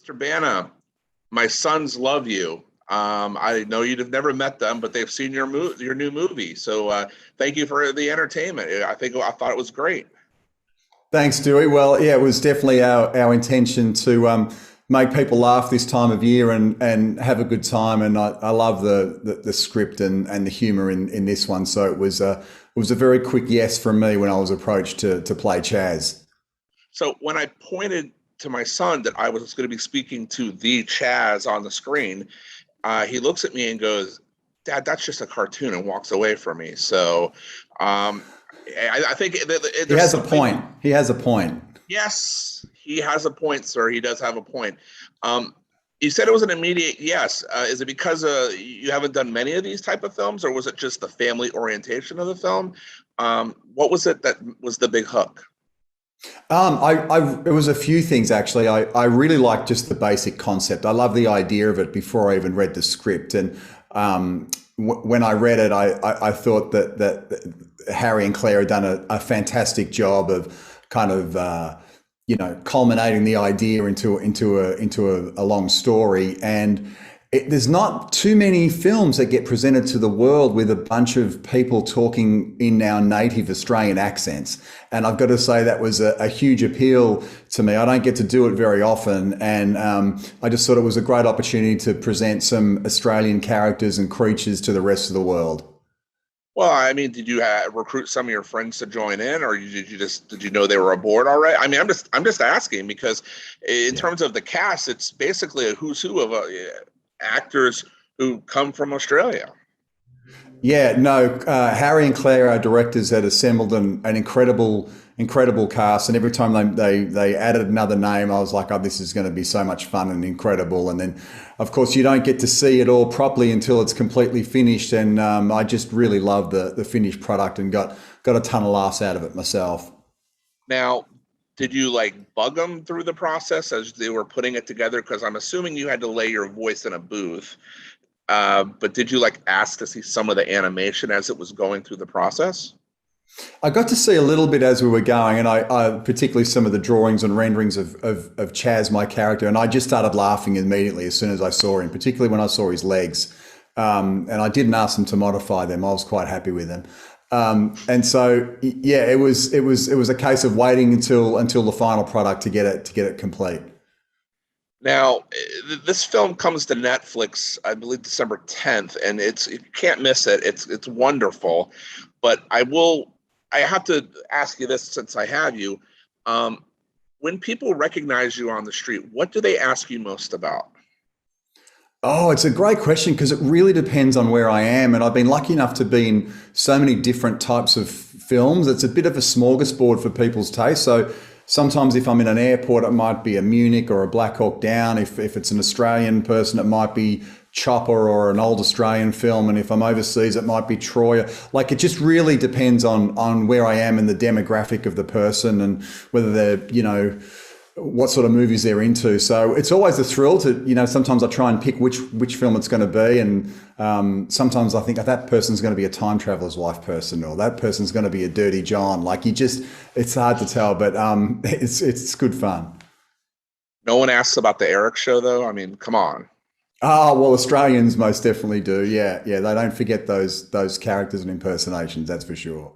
Mr. Bana, my sons love you. I know you'd have never met them, but they've seen your new movie. So thank you for the entertainment. I thought it was great. Thanks, Dewey. Well, yeah, it was definitely our intention to make people laugh this time of year and have a good time. And I love the script and the humour in this one. So it was a very quick yes from me when I was approached to play Chaz. So when I pointed to my son that I was going to be speaking to the Chaz on the screen, he looks at me and goes, "Dad, that's just a cartoon," and walks away from me. So um, I think He there's has a something. point. He has a point. Yes, he has a point, sir. He does have a point. Um, you said it was an immediate yes. Is it because you haven't done many of these type of films, or was it just the family orientation of the film? What was it that was the big hook? It was a few things actually. I really liked just the basic concept. I love the idea of it before I even read the script. And when I read it, I thought that Harry and Claire had done a fantastic job of kind of culminating the idea into a long story. And there's not too many films that get presented to the world with a bunch of people talking in our native Australian accents. And I've got to say that was a huge appeal to me. I don't get to do it very often. And I just thought it was a great opportunity to present some Australian characters and creatures to the rest of the world. Well, I mean, did you recruit some of your friends to join in, or did you know they were aboard already? I mean, I'm just asking because in Yeah. terms of the cast, it's basically a who's who of actors who come from Australia. Yeah, no. Harry and Claire, our directors, had assembled an incredible cast, and every time they added another name, I was like, "Oh, this is going to be so much fun and incredible." And then, of course, you don't get to see it all properly until it's completely finished. And I just really loved the finished product and got a ton of laughs out of it myself. Now, did you like bug them through the process as they were putting it together? Because I'm assuming you had to lay your voice in a booth. But did you like ask to see some of the animation as it was going through the process? I got to see a little bit as we were going, and I particularly some of the drawings and renderings of Chaz, my character, and I just started laughing immediately as soon as I saw him, particularly when I saw his legs. And I didn't ask them to modify them. I was quite happy with them. And so, yeah, it was a case of waiting until the final product to get it complete. Now, this film comes to Netflix, I believe, December 10th, and you can't miss it. It's wonderful. But I have to ask you this since I have you. Um, when people recognize you on the street, what do they ask you most about? Oh, it's a great question because it really depends on where I am. And I've been lucky enough to be in so many different types of films. It's a bit of a smorgasbord for people's taste. So sometimes if I'm in an airport, it might be a Munich or a Black Hawk Down. If it's an Australian person, it might be Chopper or an old Australian film. And if I'm overseas, it might be Troy. Like it just really depends on where I am and the demographic of the person and whether they're, what sort of movies they're into. So it's always a thrill to, sometimes I try and pick which film it's going to be. And sometimes I think, oh, that person's going to be a time traveler's wife person, or that person's going to be a dirty John. Like it's hard to tell, but it's good fun. No one asks about the Eric show, though. I mean, come on. Oh, well, Australians most definitely do. Yeah. Yeah. They don't forget those characters and impersonations. That's for sure.